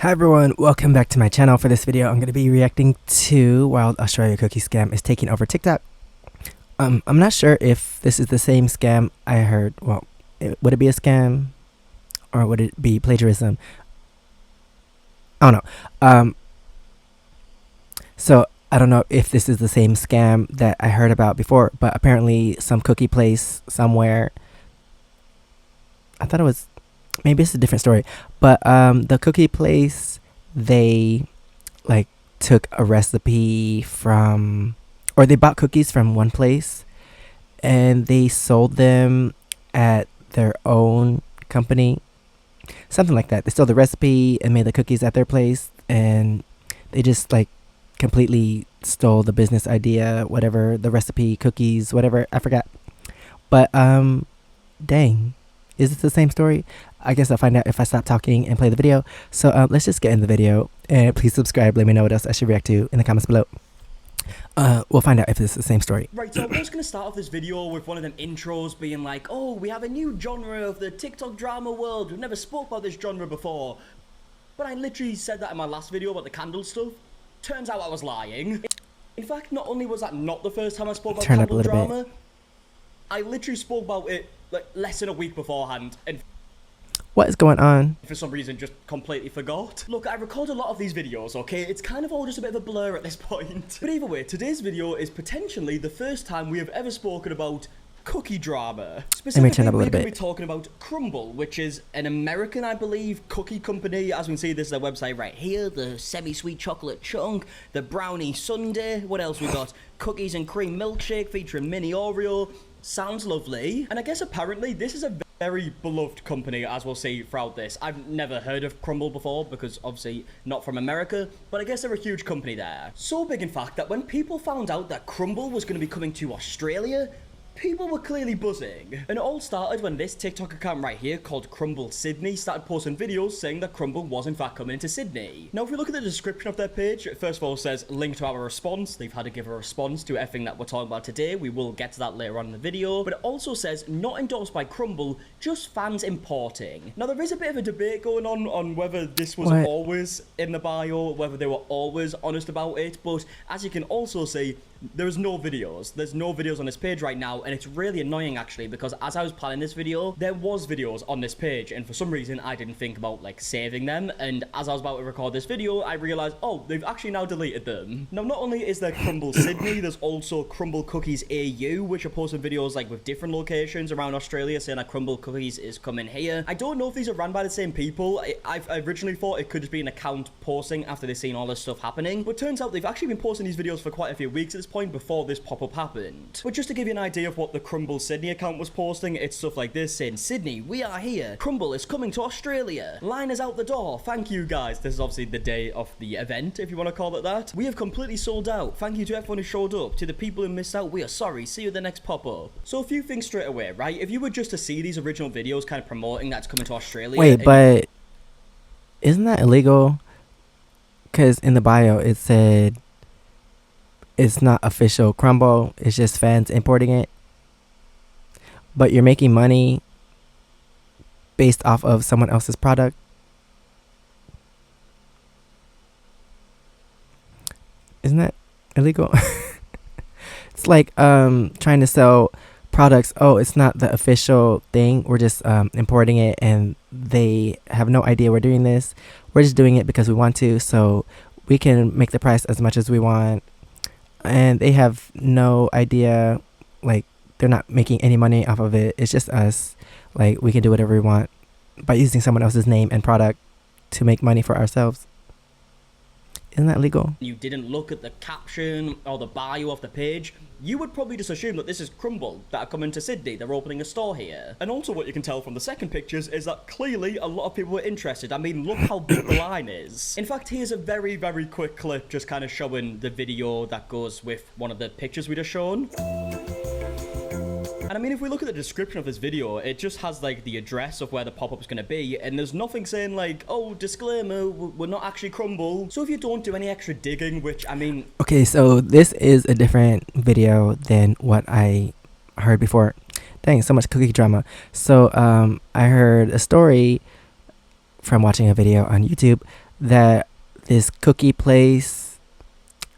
Hi everyone, welcome back to my channel. For this video, I'm going to be reacting to Wild Australia Cookie Scam is taking over TikTok. I'm not sure if this is the same scam I heard. Well, would it be a scam or would it be plagiarism? I don't know. So I don't know if this is the same scam that I heard about before, but apparently some cookie place somewhere, I thought it was, maybe it's a different story, but the cookie place, they like took a recipe from, or they bought cookies from one place and they sold them at their own company, something like that. They stole the recipe and made the cookies at their place, and they just like completely stole the business idea, whatever, the recipe, cookies, whatever, I forgot. But dang, is it the same story? I guess I'll find out if I stop talking and play the video. So let's just get in the video, and please subscribe. Let me know what else I should react to in the comments below. We'll find out if it's the same story. Right, so I'm just going to start off this video with one of them intros being like, oh, we have a new genre of the TikTok drama world. We've never spoke about this genre before. But I literally said that in my last video about the candle stuff. Turns out I was lying. In fact, not only was that not the first time I spoke about candle drama, I literally spoke about it like less than a week beforehand, and what is going on? For some reason just completely forgot. Look, I record a lot of these videos, okay? It's kind of all just a bit of a blur at this point. But either way, today's video is potentially the first time we have ever spoken about cookie drama. Specifically, we're going to be talking about Crumble, which is an American, I believe, cookie company. As we can see, this is their website right here. The semi-sweet chocolate chunk, the brownie sundae. What else we got? Cookies and cream milkshake featuring mini Oreo. Sounds lovely. And I guess apparently this is a very beloved company, as we'll see throughout this. I've never heard of Crumble before because obviously not from America, but I guess they're a huge company there. So big in fact that when people found out that Crumble was going to be coming to Australia, people were clearly buzzing. And it all started when this TikTok account right here called Crumble Sydney started posting videos saying that Crumble was in fact coming into Sydney. Now if we look at the description of their page, it first of all says link to our response. They've had to give a response to everything that we're talking about today. We will get to that later on in the video. But it also says not endorsed by Crumble, just fans importing. Now there is a bit of a debate going on whether this was always in the bio, whether they were always honest about it. But as you can also see, there's no videos. There's no videos on this page right now, and it's really annoying actually, because as I was planning this video, there was videos on this page, and for some reason I didn't think about like saving them, and as I was about to record this video, I realized, oh, they've actually now deleted them. Now not only is there Crumble Sydney, there's also Crumble Cookies AU, which are posting videos like with different locations around Australia saying that Crumble Cookies is coming here. I don't know if these are run by the same people. I originally thought it could just be an account posting after they've seen all this stuff happening, but turns out they've actually been posting these videos for quite a few weeks at this point before this pop-up happened. But just to give you an idea of what the Crumble Sydney account was posting, it's stuff like this saying, Sydney, we are here. Crumble is coming to Australia. Line is out the door. Thank you guys. This is obviously the day of the event, if you want to call it that. We have completely sold out. Thank you to everyone who showed up. To the people who missed out, we are sorry. See you at the next pop-up. So a few things straight away, right? If you were just to see these original videos kind of promoting that's coming to Australia. Wait, but isn't that illegal? Because in the bio it said it's not official Crumble, it's just fans importing it. But you're making money based off of someone else's product. Isn't that illegal? It's like trying to sell products. Oh, it's not the official thing. We're just importing it, and they have no idea we're doing this. We're just doing it because we want to, so we can make the price as much as we want. And they have no idea, like, they're not making any money off of it. It's just us. Like, we can do whatever we want by using someone else's name and product to make money for ourselves. Isn't that legal? You didn't look at the caption or the bio of the page, you would probably just assume that this is Crumble that are coming to Sydney. They're opening a store here. And also what you can tell from the second pictures is that clearly a lot of people were interested. I mean, look how big the line is. In fact, here's a very, very quick clip just kind of showing the video that goes with one of the pictures we just shown. And I mean, if we look at the description of this video, it just has like the address of where the pop-up is going to be, and there's nothing saying like, oh, disclaimer, we're not actually Crumble. So if you don't do any extra digging, which I mean... Okay, so this is a different video than what I heard before. Dang, so much cookie drama. So I heard a story from watching a video on YouTube that this cookie place,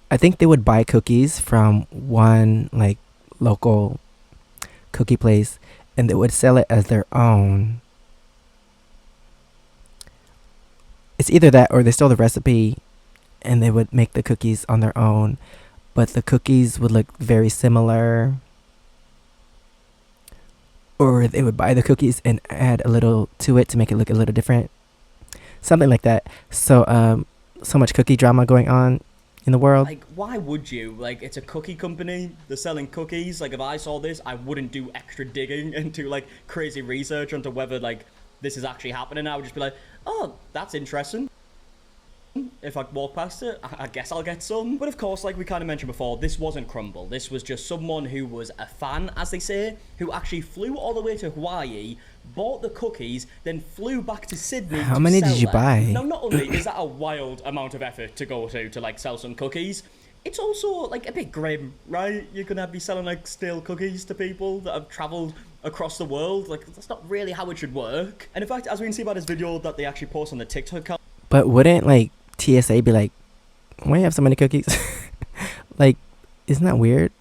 I think they would buy cookies from one like local cookie place and they would sell it as their own. It's either that or they stole the recipe and they would make the cookies on their own, but the cookies would look very similar. Or they would buy the cookies and add a little to it to make it look a little different. Something like that. So, so much cookie drama going on in the world. Like, why would you? Like, it's a cookie company. They're selling cookies. Like, if I saw this, I wouldn't do extra digging into, like, crazy research onto whether, like, this is actually happening. I would just be like, oh, that's interesting. If I walk past it, I guess I'll get some. But of course, like we kind of mentioned before, this wasn't Crumble. This was just someone who was a fan, as they say, who actually flew all the way to Hawaii, bought the cookies, then flew back to Sydney. How many did you buy? Now, not only is that a wild amount of effort to go to like sell some cookies, it's also like a bit grim, right? You're gonna be selling like stale cookies to people that have traveled across the world. Like, that's not really how it should work. And in fact, as we can see by this video that they actually post on the TikTok account. But wouldn't like TSA be like, why do you have so many cookies? Like, isn't that weird?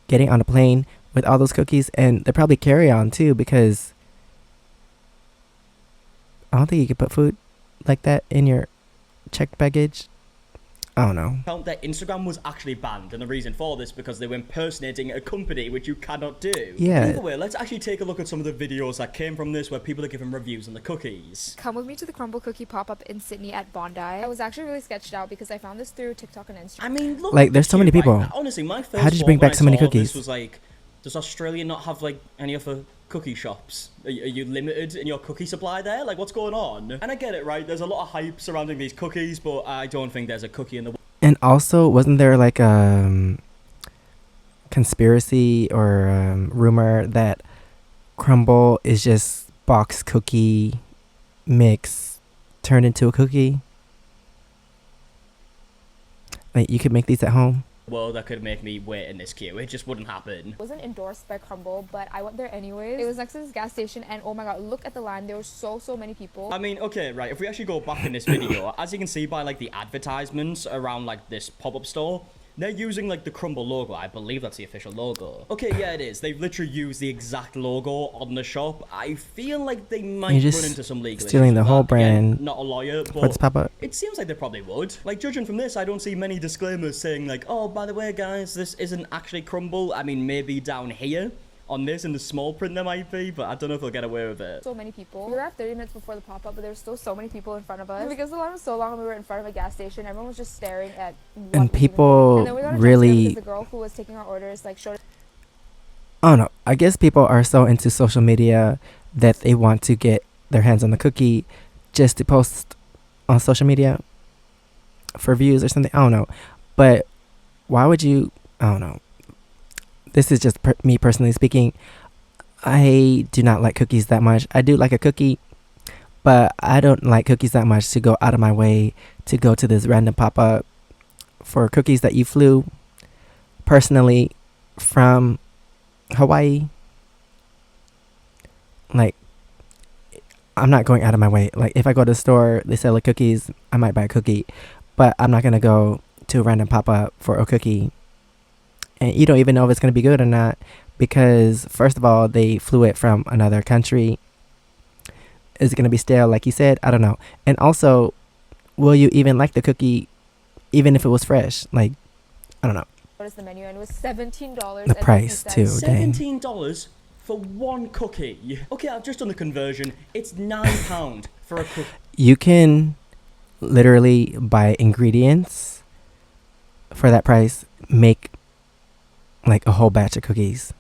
Getting on a plane with all those cookies, and they probably carry on too, because I don't think you could put food like that in your checked baggage. I don't know. Their Instagram was actually banned, and the reason for this because they were impersonating a company, which you cannot do. Yeah. Either way, let's actually take a look at some of the videos that came from this, where people are giving reviews on the cookies. Come with me to the Crumble Cookie pop-up in Sydney at Bondi. I was actually really sketched out because I found this through TikTok and Instagram. I mean, look, Like, there's so many people. Right? Honestly, my first How did you bring thought when back so many I saw cookies? This was like, does Australia not have like any other cookie shops? Are you limited in your cookie supply there? Like, what's going on? And I get it, right? There's a lot of hype surrounding these cookies, but I don't think there's a cookie in the. And also, wasn't there like a conspiracy or rumor that Crumble is just box cookie mix turned into a cookie? Like, you could make these at home. Well, that could make me wait in this queue. It just wouldn't happen. It wasn't endorsed by Crumble, but I went there anyways. It was next to this gas station, and oh my god, look at the line. There were so many people. I mean, okay, right, if we actually go back in this video, as you can see by, like, the advertisements around, like, this pop-up store, they're using, like, the Crumble logo. I believe that's the official logo. Okay, yeah, it is. They've literally used the exact logo on the shop. I feel like they might You're just run into some legal stealing issues the with whole that. Again, brand not a lawyer, for this but pop-up. it seems like they probably would. Like, judging from this, I don't see many disclaimers saying, like, oh, by the way, guys, this isn't actually Crumble. I mean, maybe down here on this in the small print there might be, but I don't know if they'll get away with it. So many people. We arrived 30 minutes before the pop-up, but there were still so many people in front of us. And because the line was so long and we were in front of a gas station, everyone was just staring at what And we people and then we got a jump scare really, because the girl who was taking our orders like showed. I don't know. I guess people are so into social media that they want to get their hands on the cookie just to post on social media for views or something. I don't know. But why would you? I don't know. This is just me personally speaking. I do not like cookies that much. I do like a cookie, but I don't like cookies that much to go out of my way to go to this random pop-up for cookies that you flew personally from Hawaii. Like, I'm not going out of my way. Like, if I go to the store, they sell like cookies, I might buy a cookie, but I'm not gonna go to a random pop-up for a cookie and you don't even know if it's gonna be good or not, because first of all, they flew it from another country. Is it gonna be stale like you said? I don't know. And also, will you even like the cookie even if it was fresh? Like, I don't know. Noticed the menu and it was $17. The price too, dang. $17 for one cookie. Okay, I've just done the conversion. It's £9 for a cookie. You can literally buy ingredients for that price, make like a whole batch of cookies.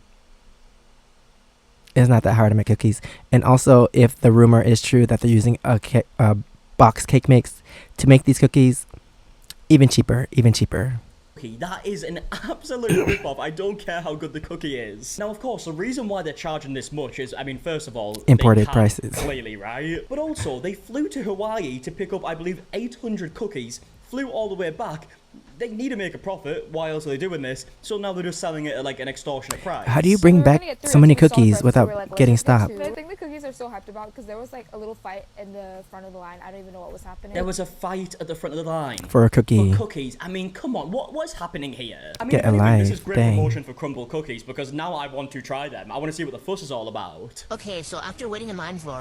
It's not that hard to make cookies. And also, if the rumor is true that they're using a box cake mix to make these cookies, even cheaper. That is an absolute rip-off. I don't care how good the cookie is. Now, of course, the reason why they're charging this much is, I mean, first of all, imported they can, prices. clearly, right? But also, they flew to Hawaii to pick up, I believe, 800 cookies flew all the way back. They need to make a profit. Why else are they doing this? So now they're just selling it at like an extortionate price. How do you We bring were back gonna get so through many it, so we saw the cookies prices, we without were like, let's getting just get stopped? to it. I think the cookies are so hyped about because there was like a little fight in the front of the line. I don't even know what was happening. There was a fight at the front of the line For a cookie. for cookies. I mean, come on, what's happening here? I mean, Get anyway, this alive, is great dang. promotion for Crumble cookies because now I want to try them. I want to see what the fuss is all about. Okay, so after waiting in line for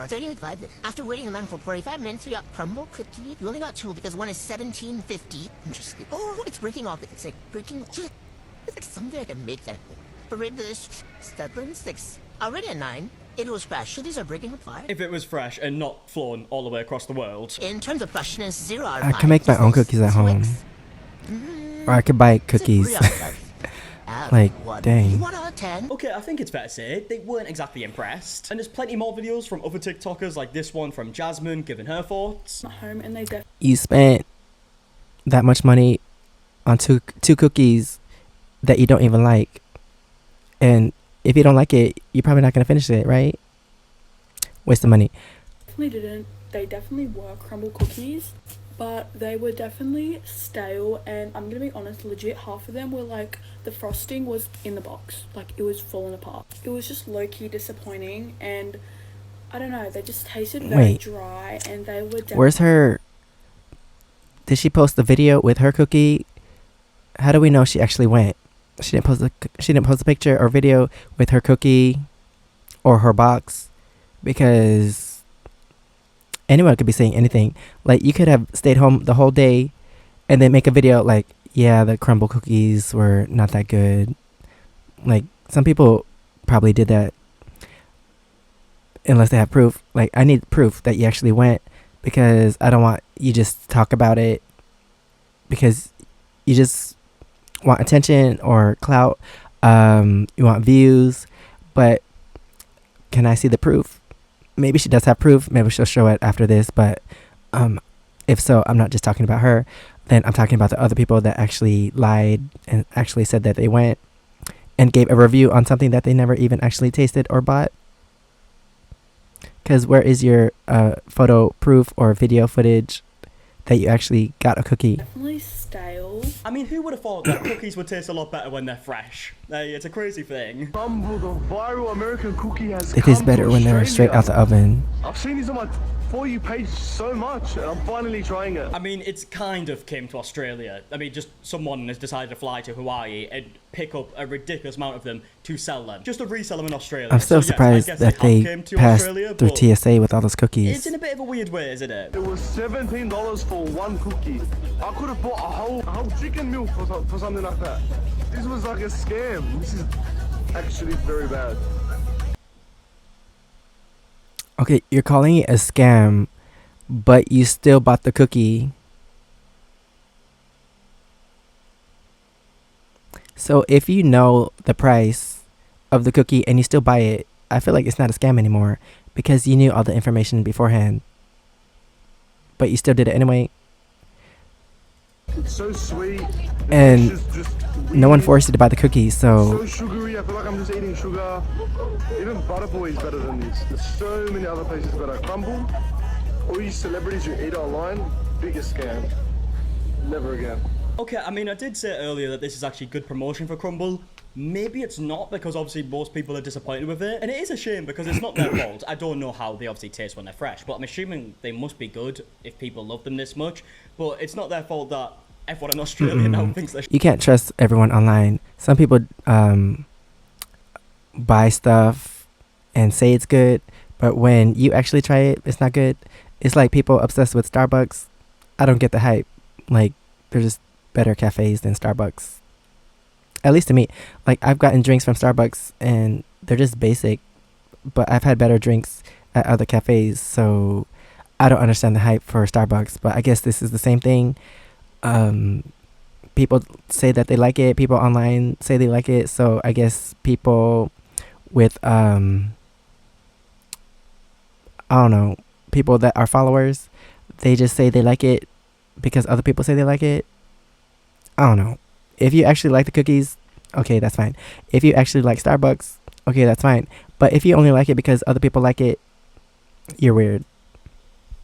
45 minutes, we got crumble cookie. We only got two because one is $17.50. Interesting. Oh, it's breaking off. It's like breaking. It's like something I can make that. For this, Stedland 6. Already at 9. It was fresh, so these are breaking with 5. If it was fresh and not flown all the way across the world. In terms of freshness, 0 out of I 5. can make my own cookies at home. Or I could buy cookies. It's a 3 out of 5. Like, One. dang. 1 out of 10. Okay, I think it's fair to say they weren't exactly impressed. And there's plenty more videos from other TikTokers like this one from Jasmine giving her thoughts. Home and they You spent that much money on two cookies that you don't even like. And if you don't like it, you're probably not going to finish it, right? Waste of money. definitely didn't. They definitely were crumble cookies, but they were definitely stale. And I'm gonna be honest, legit, half of them were like the frosting was in the box, like it was falling apart. It was just low key disappointing, and I don't know. They just tasted very Wait. dry, and they were. Where's her? Did she post the video with her cookie? How do we know she actually went? She didn't post a picture or video with her cookie or her box, because anyone could be saying anything. Like, you could have stayed home the whole day and then make a video like, yeah, the crumble cookies were not that good. Like, some people probably did that unless they have proof. Like, I need proof that you actually went, because I don't want you just talk about it because you just want attention or clout. You want views, but can I see the proof? Maybe she does have proof. Maybe she'll show it after this. But if so, I'm not just talking about her. Then I'm talking about the other people that actually lied and actually said that they went and gave a review on something that they never even actually tasted or bought. Because where is your photo proof or video footage that you actually got a cookie? definitely stale. I mean, who would have thought that cookies would taste a lot better when they're fresh? Hey, it's a crazy thing. Crumble, the viral American cookie has They taste come better to when they're straight out the oven. I've seen these on my For You page so much, and I'm finally trying it. I mean, it's kind of came to Australia. I mean, just someone has decided to fly to Hawaii and pick up a ridiculous amount of them to sell them. Just to resell them in Australia. I'm so yes, surprised I guess that have they came to passed Australia, through but TSA with all those it's cookies. in a bit of a weird way, isn't it? It was $17 for one cookie. I could have bought a whole chicken meal for something like that. This was like a scam. This is actually very bad. Okay, you're calling it a scam, but you still bought the cookie. So if you know the price of the cookie and you still buy it, I feel like it's not a scam anymore, because you knew all the information beforehand. But you still did it anyway, It's so sweet. and Just no one forced you to buy the cookie, so so sugary. I feel like I'm just eating sugar. Even Butterboy is better than this. There's so many other places better. Crumble. All these celebrities who eat online, biggest scam. Never again. Okay, I mean, I did say earlier that this is actually good promotion for Crumble. Maybe it's not, because obviously most people are disappointed with it. And it is a shame because it's not their fault. I don't know how they obviously taste when they're fresh, but I'm assuming they must be good if people love them this much. But it's not their fault that everyone in Australia now thinks they're you can't trust everyone online. Some people buy stuff and say it's good, but when you actually try it, it's not good. It's like people obsessed with Starbucks. I don't get the hype. Like, they're just better cafes than Starbucks. At least to me. Like, I've gotten drinks from Starbucks and they're just basic, but I've had better drinks at other cafes, so I don't understand the hype for Starbucks. But I guess this is the same thing. People say that they like it. People online say they like it. So I guess people with I don't know, people that are followers, they just say they like it because other people say they like it. I don't know. If you actually like the cookies, okay, that's fine. If you actually like Starbucks, okay, that's fine. But if you only like it because other people like it, you're weird.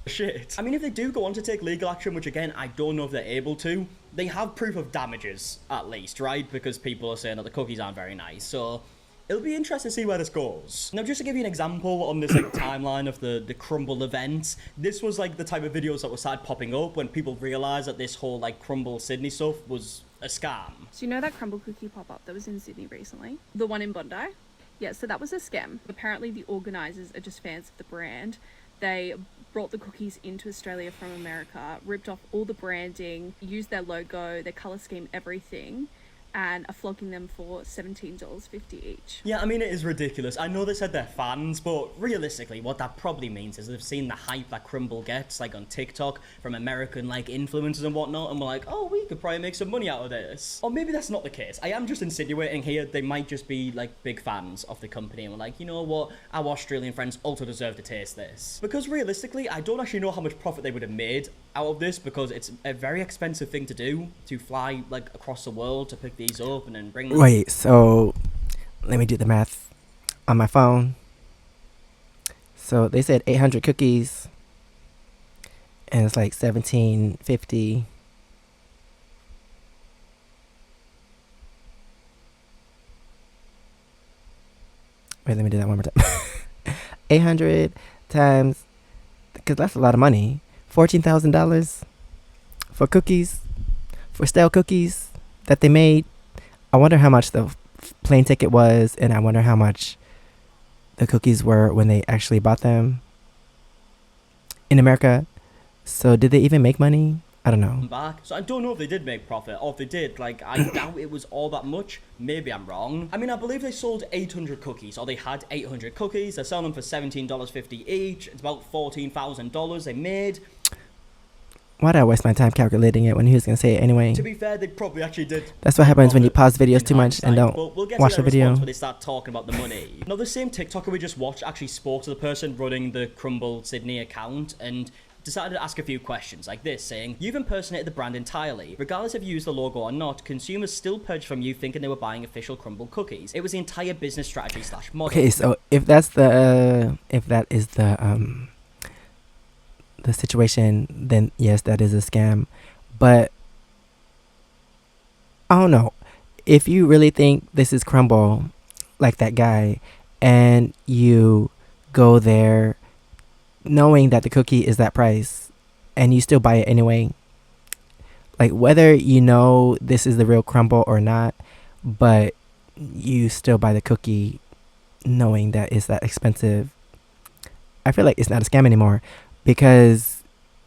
shit. I mean, if they do go on to take legal action, which again, I don't know if they're able to, they have proof of damages, at least, right? Because people are saying that the cookies aren't very nice, so it'll be interesting to see where this goes. Now, just to give you an example on this like timeline of the Crumble events, this was like the type of videos that were started popping up when people realised that this whole like Crumble Sydney stuff was a scam. So you know that crumble cookie pop-up that was in Sydney recently? The one in Bondi? Yeah, so that was a scam. Apparently the organisers are just fans of the brand. They brought the cookies into Australia from America, ripped off all the branding, used their logo, their colour scheme, everything, and are flogging them for $17.50 each. Yeah, I mean, it is ridiculous. I know they said they're fans, but realistically, what that probably means is they've seen the hype that Crumble gets, like on TikTok, from American, like, influencers and whatnot, and we're like, oh, we could probably make some money out of this. Or maybe that's not the case. I am just insinuating here they might just be, like, big fans of the company, and we're like, you know what, our Australian friends also deserve to taste this. Because realistically, I don't actually know how much profit they would have made out of this, because it's a very expensive thing to do, to fly, like, across the world to pick these up and then bring them. Wait, so let me do the math on my phone. So they said 800 cookies, and it's like $17.50. Wait, let me do that one more time. 800 times, because that's a lot of money. $14,000 for cookies, for stale cookies that they made. I wonder how much the plane ticket was, and I wonder how much the cookies were when they actually bought them in America. So did they even make money? I don't know. Back. So I don't know if they did make profit, or if they did, like, I doubt it was all that much. Maybe I'm wrong. I mean, I believe they sold 800 cookies, or they had 800 cookies. They're selling them for $17.50 each. It's about $14,000 they made. Why did I waste my time calculating it when he was going to say it anyway? To be fair, they probably actually did. That's what happens when you pause videos too much and don't we'll get watch to the their video. response when they start talking about the money. Now, the same TikToker we just watched actually spoke to the person running the Crumble Sydney account and decided to ask a few questions like this, saying, you've impersonated the brand entirely. Regardless if you use the logo or not, consumers still purchased from you thinking they were buying official Crumble cookies. It was the entire business strategy / model. Okay, so if that's the if that is the situation, then yes, that is a scam. But I don't know. If you really think this is Crumble, like that guy, and you go there knowing that the cookie is that price and you still buy it anyway, like whether you know this is the real Crumble or not, but you still buy the cookie knowing that it's that expensive, I feel like it's not a scam anymore, because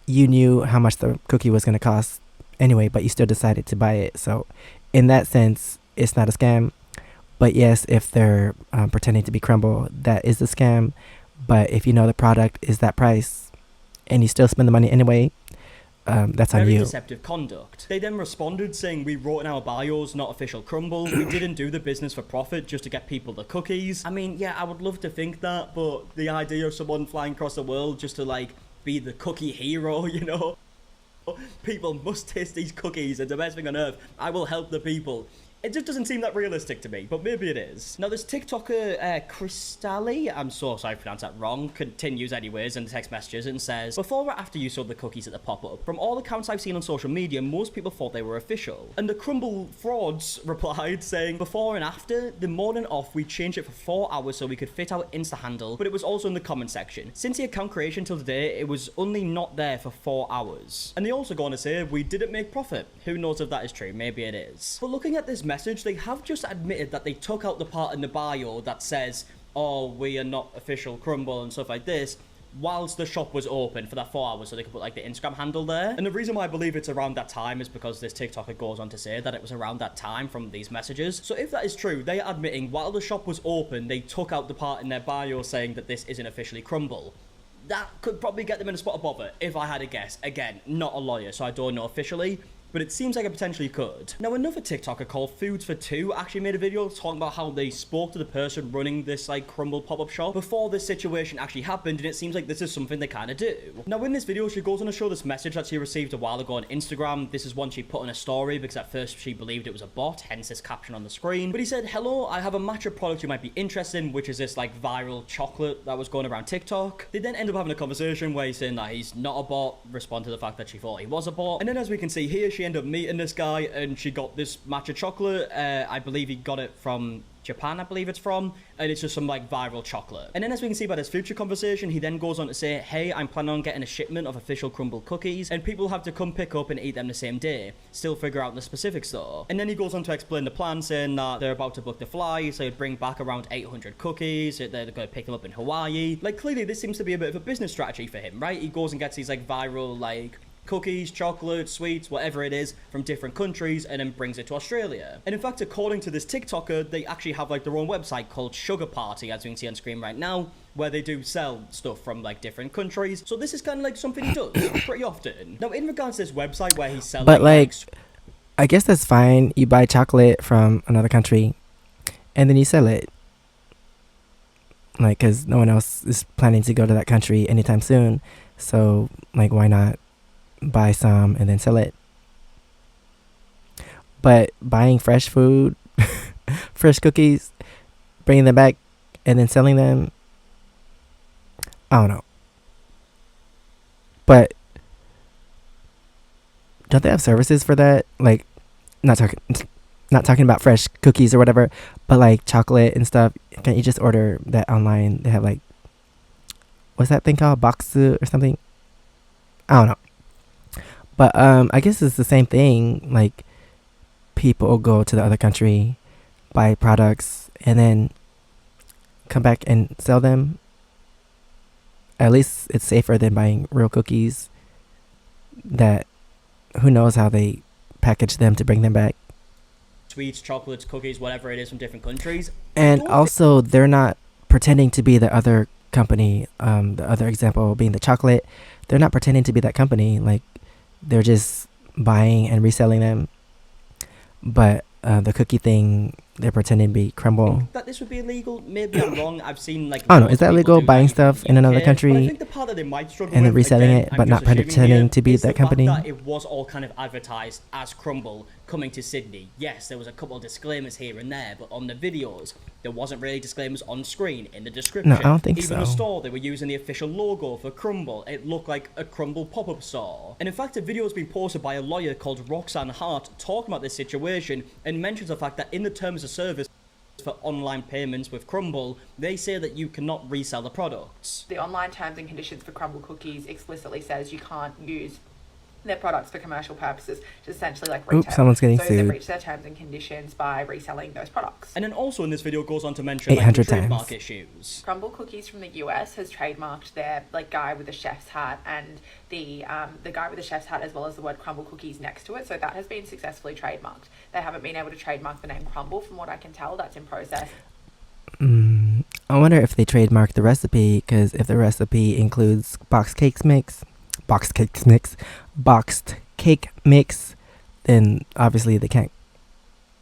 you knew how much the cookie was going to cost anyway, but you still decided to buy it. So in that sense, it's not a scam. But yes, if they're pretending to be Crumble, that is a scam. But if you know the product is that price and you still spend the money anyway, that's on Very you. deceptive conduct. They then responded saying, we wrote in our bios, not official Crumble. We didn't do the business for profit, just to get people the cookies. I mean, yeah, I would love to think that, but the idea of someone flying across the world just to, like, be the cookie hero, you know? People must taste these cookies, it's the best thing on earth. I will help the people. It just doesn't seem that realistic to me, but maybe it is. Now, this TikToker, Crystalli, I'm so sorry if I pronounced that wrong, continues anyways in the text messages and says, before or after you sold the cookies at the pop-up, from all accounts I've seen on social media, most people thought they were official. And the Crumble frauds replied saying, before and after, the morning off, we changed it for 4 hours so we could fit our Insta handle, but it was also in the comment section. Since the account creation till today, it was only not there for 4 hours. And they also go on to say, we didn't make profit. Who knows if that is true? Maybe it is. But looking at this message, they have just admitted that they took out the part in the bio that says, oh, we are not official Crumble and stuff like this, whilst the shop was open for that 4 hours so they could put like the Instagram handle there. And the reason why I believe it's around that time is because this TikToker goes on to say that it was around that time from these messages. So if that is true, they are admitting while the shop was open, they took out the part in their bio saying that this isn't officially Crumble. That could probably get them in a spot of bother if I had a guess. Again, not a lawyer, so I don't know officially. but it seems like it potentially could. Now, another TikToker called Foods for Two actually made a video talking about how they spoke to the person running this like crumble pop-up shop before this situation actually happened, and it seems like this is something they kind of do. Now, in this video, she goes on to show this message that she received a while ago on Instagram. This is one she put on a story because at first she believed it was a bot, hence this caption on the screen. But he said, "Hello, I have a matcha product you might be interested in," which is this like viral chocolate that was going around TikTok. They then end up having a conversation where he's saying that he's not a bot, respond to the fact that she thought he was a bot. And then as we can see here, she ended up meeting this guy and she got this matcha chocolate. I believe he got it from Japan, I believe it's from, and it's just some like viral chocolate. And then as we can see by this future conversation, he then goes on to say, "Hey, I'm planning on getting a shipment of official crumble cookies and people have to come pick up and eat them the same day. Still figure out the specifics though." And then he goes on to explain the plan, saying that they're about to book the fly, so he'd bring back around 800 cookies, they're going to pick them up in Hawaii. Like, clearly this seems to be a bit of a business strategy for him, right? He goes and gets these like viral like cookies, chocolate, sweets, whatever it is from different countries and then brings it to Australia. And in fact, according to this TikToker, they actually have like their own website called Sugar Party, as you can see on screen right now, where they do sell stuff from like different countries. So this is kind of like something he does pretty often. Now, in regards to this website where he's selling, But like, I guess that's fine. You buy chocolate from another country and then you sell it. Like, because no one else is planning to go to that country anytime soon. So like, why not buy some and then sell it? But buying fresh food, fresh cookies, bringing them back and then selling them, I don't know. But don't they have services for that? Like, not talking about fresh cookies or whatever, but like chocolate and stuff. Can't you just order that online? They have like, what's that thing called? Boxu or something? I don't know. But I guess it's the same thing. Like, people go to the other country, buy products, and then come back and sell them. At least it's safer than buying real cookies that who knows how they package them to bring them back. Sweets, chocolates, cookies, whatever it is from different countries. And also, they're not pretending to be the other company. The other example being the chocolate. They're not pretending to be that company. Like, they're just buying and reselling them. But the cookie thing, they're pretending to be crumble. That this would be illegal. Maybe I'm wrong. I've seen like. I don't know. Is that legal, buying stuff in another country I think the part that they might struggle and then with, reselling again, it, but not assuming pretending here, to be is that the fact company? that it was all kind of advertised as crumble coming to Sydney. Yes, there was a couple of disclaimers here and there, but on the videos, there wasn't really disclaimers on screen in the description. No, I don't think Even so. the store, they were using the official logo for Crumble. It looked like a Crumble pop-up store. And in fact, a video has been posted by a lawyer called Roxanne Hart talking about this situation and mentions the fact that in the terms of service for online payments with Crumble, they say that you cannot resell the products. The online terms and conditions for Crumble cookies explicitly says you can't use their products for commercial purposes, just essentially like retail. Oops, someone's getting so they sued. breach their terms and conditions by reselling those products. And then also in this video goes on to mention 800 like, the trademark times. issues. Crumble Cookies from the US has trademarked their like guy with the chef's hat and the guy with the chef's hat as well as the word Crumble Cookies next to it. So that has been successfully trademarked. They haven't been able to trademark the name Crumble from what I can tell. That's in process. I wonder if they trademark the recipe, because if the recipe includes boxed cake mix, then obviously they can't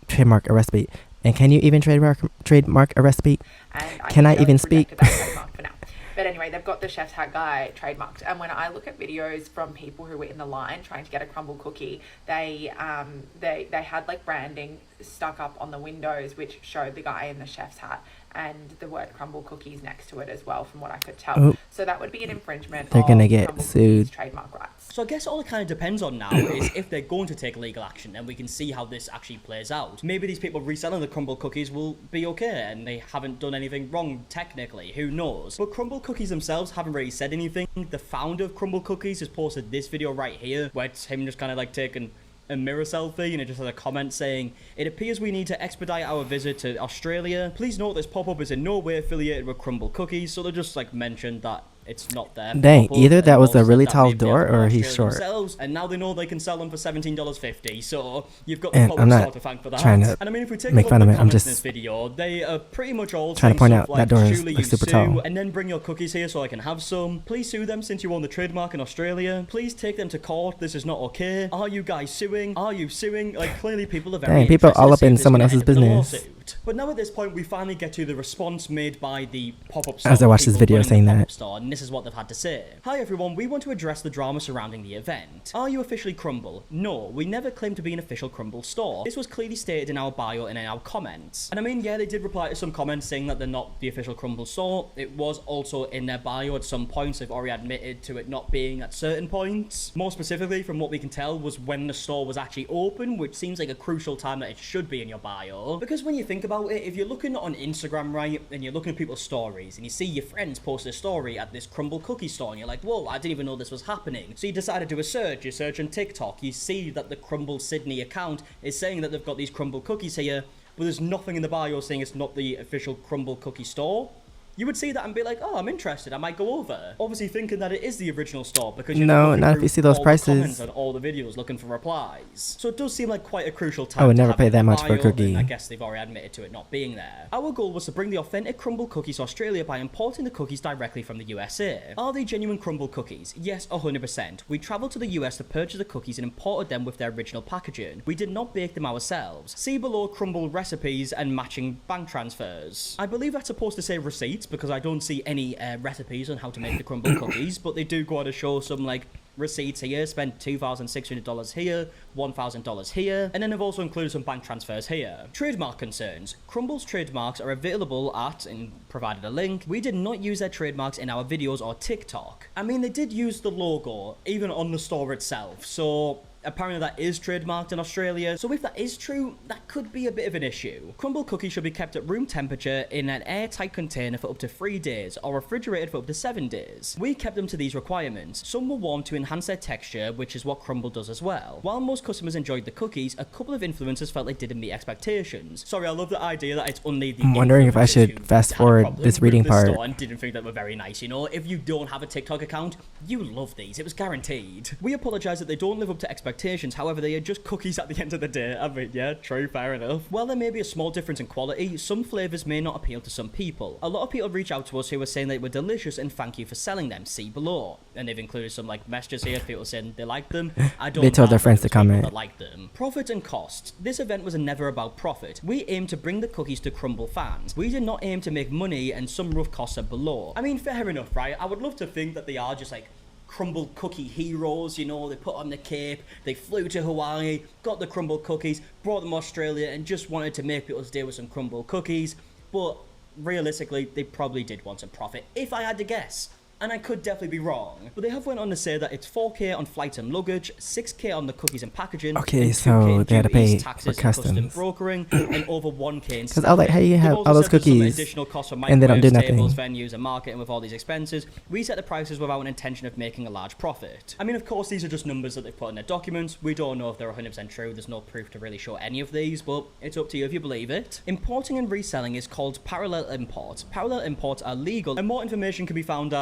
trademark a recipe. And can you even trademark a recipe? And Can I think even they've speak? rejected that trademark for now. But anyway, they've got the chef's hat guy trademarked. And when I look at videos from people who were in the line trying to get a crumble cookie, they had like branding stuck up on the windows which showed the guy in the chef's hat and the word crumble cookies next to it as well, from what I could tell. Oop. So that would be an infringement They're of gonna get Crumble sued. Cookies trademark rights. So I guess all it kind of depends on now is if they're going to take legal action, and we can see how this actually plays out. Maybe these people reselling the Crumble cookies will be okay and they haven't done anything wrong technically, who knows. But Crumble cookies themselves haven't really said anything. The founder of Crumble cookies has posted this video right here where it's him just kind of like taking a mirror selfie, and it just has a comment saying, "It appears we need to expedite our visit to Australia. Please note this pop-up is in no way affiliated with Crumble cookies." So they just like mentioned that it's not there. Dang, either that was a really tall door or he's short. And now they know they can sell them for $17.50. So you've got And the I'm pop-up not store to thank for that. trying to And I mean, if we take make a fun look of at it, I'm comments in just this video, they are pretty much all trying to saying point stuff out like, that door is surely like you super sue, tall. and then bring your cookies here so I can have some. Please sue them since you own the trademark in Australia. Please take them to court. This is not okay. Are you guys suing? Are you suing? Like, clearly people are very Dang, people interested all to up see if in this is someone gonna else's end up in a business. lawsuit. But now at this point, we finally get to the response made by the pop-up store. As I watched this people video running saying the that. pop-up store, and this is what they've had to say. Hi everyone, we want to address the drama surrounding the event. Are you officially Crumble? No, we never claimed to be an official Crumble store. This was clearly stated in our bio and in our comments. And I mean, yeah, they did reply to some comments saying that they're not the official Crumble store. It was also in their bio at some points. They've already admitted to it not being at certain points. More specifically, from what we can tell, was when the store was actually open, which seems like a crucial time that it should be in your bio. Because when you think about it, if you're looking on Instagram, right, and you're looking at people's stories, and you see your friends post a story at this Crumble cookie store, and you're like, whoa, I didn't even know this was happening. So you decide to do a search. You search on TikTok. You see that the Crumble Sydney account is saying that they've got these Crumble cookies here, but there's nothing in the bio saying it's not the official Crumble cookie store. You would see that and be like, oh, I'm interested, I might go over. Obviously thinking that it is the original store because you're No, not if you see those all the prices. comments on all the videos looking for replies. So it does seem like quite a crucial time. I would to never have pay it in that the much for a bio, cookie. and I guess they've already admitted to it not being there. Our goal was to bring the authentic Crumble cookies to Australia by importing the cookies directly from the USA. Are they genuine Crumble cookies? Yes, 100%. We travelled to the US to purchase the cookies and imported them with their original packaging. We did not bake them ourselves. See below Crumble recipes and matching bank transfers. I believe that's supposed to say receipts because I don't see any recipes on how to make the Crumble cookies, but they do go on to show some like receipts here. Spent $2,600 here, $1,000 here, and then they've also included some bank transfers here. Trademark concerns. Crumble's trademarks are available at, and provided a link, we did not use their trademarks in our videos or TikTok. I mean, they did use the logo, even on the store itself, so apparently that is trademarked in Australia, so if that is true, that could be a bit of an issue. Crumble cookies should be kept at room temperature in an airtight container for up to 3 days, or refrigerated for up to 7 days. We kept them to these requirements. Some were warmed to enhance their texture, which is what Crumble does as well. While most customers enjoyed the cookies, a couple of influencers felt they didn't meet expectations. Sorry, I love the idea that it's only the I'm wondering if I influencers should who fast had a forward problem this with reading the part. store and didn't think that were very nice, you know? If you don't have a TikTok account, you love these. It was guaranteed. We apologise that they don't live up to expectations, however, they are just cookies at the end of the day. I mean, yeah, true, fair enough. While there may be a small difference in quality, some flavours may not appeal to some people. A lot of people reach out to us who were saying they were delicious and thank you for selling them. See below. And they've included some like messages here, people saying they like them. I don't They told know, their but friends it was to comment. people that like them. Profit and cost. This event was never about profit. We aim to bring the cookies to Crumble fans. We did not aim to make money, and some rough costs are below. I mean, fair enough, right? I would love to think that they are just like Crumble cookie heroes, you know, they put on the cape, they flew to Hawaii, got the Crumble cookies, brought them to Australia, and just wanted to make people's day with some Crumble cookies. But realistically, they probably did want some profit, if I had to guess. And I could definitely be wrong. But they have went on to say that it's 4K on flights and luggage, 6K on the cookies and packaging, Okay, and so 2K in they had to duties, pay taxes, for and custom customs. brokering, and over 1K in Because I was like, how you They've have also all those said there's some cookies additional costs for and they don't do microwaves, tables, nothing? venues, and marketing with all these expenses. We set the prices without an intention of making a large profit. I mean, of course, these are just numbers that they've put in their documents. We don't know if they're 100% true. There's no proof to really show any of these, but it's up to you if you believe it. Importing and reselling is called parallel imports. Parallel imports are legal, and more information can be found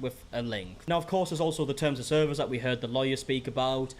with a link. Now, of course, there's also the terms of service that we heard the lawyer speak about.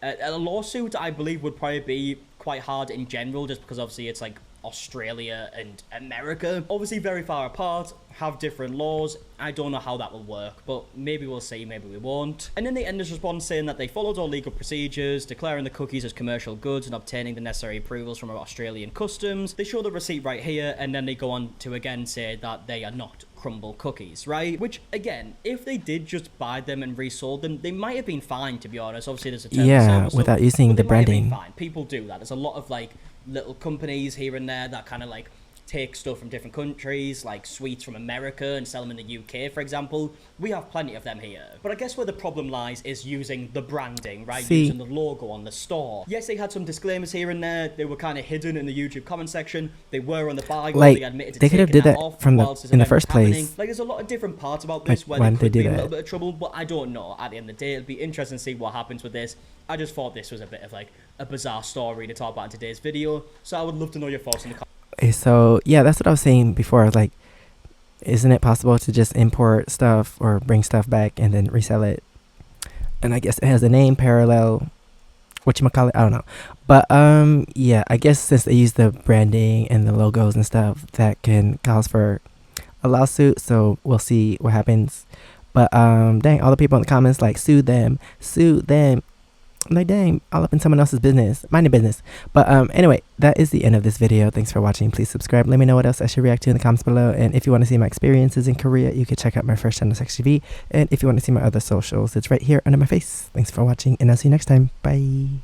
A lawsuit, I believe, would probably be quite hard in general, just because obviously it's like Australia and America, obviously very far apart, have different laws. I don't know how that will work, but maybe we'll see, maybe we won't. And then they end this response saying that they followed all legal procedures, declaring the cookies as commercial goods and obtaining the necessary approvals from Australian customs. They show the receipt right here, and then they go on to again say that they are not Crumble cookies, right? Which, again, if they did just buy them and resold them, they might have been fine, to be honest. Obviously, there's a term of Yeah, service, so- without using but the they might have been branding. fine. People do that. There's a lot of, like, little companies here and there that kind of, like, take stuff from different countries, like sweets from America, and sell them in the UK, for example. We have plenty of them here. But I guess where the problem lies is using the branding, right? See. Using the logo on the store. Yes, they had some disclaimers here and there. They were kind of hidden in the YouTube comment section. They were on the bio. Like, they admitted to they could have taking did that off from whilst this in the event was first place. happening. Like, there's a lot of different parts about this Like, where why there didn't they could do be a that? little bit of trouble, but I don't know. At the end of the day, it'd be interesting to see what happens with this. I just thought this was a bit of like a bizarre story to talk about in today's video. So I would love to know your thoughts in the comments. Okay, so yeah, that's what I was saying before. I was like, isn't it possible to just import stuff or bring stuff back and then resell it? And I guess it has a name, Parallel, whatchamacallit, I don't know. But yeah, I guess since they use the branding and the logos and stuff, that can cause for a lawsuit. So we'll see what happens. But dang, all the people in the comments like, sue them. I'm like, dang, all up in someone else's business. Mind your business. But anyway, that is the end of this video. Thanks for watching. Please subscribe. Let me know what else I should react to in the comments below. And if you want to see my experiences in Korea, you can check out my first channel, SEKSHI. And if you want to see my other socials, it's right here under my face. Thanks for watching, and I'll see you next time. Bye.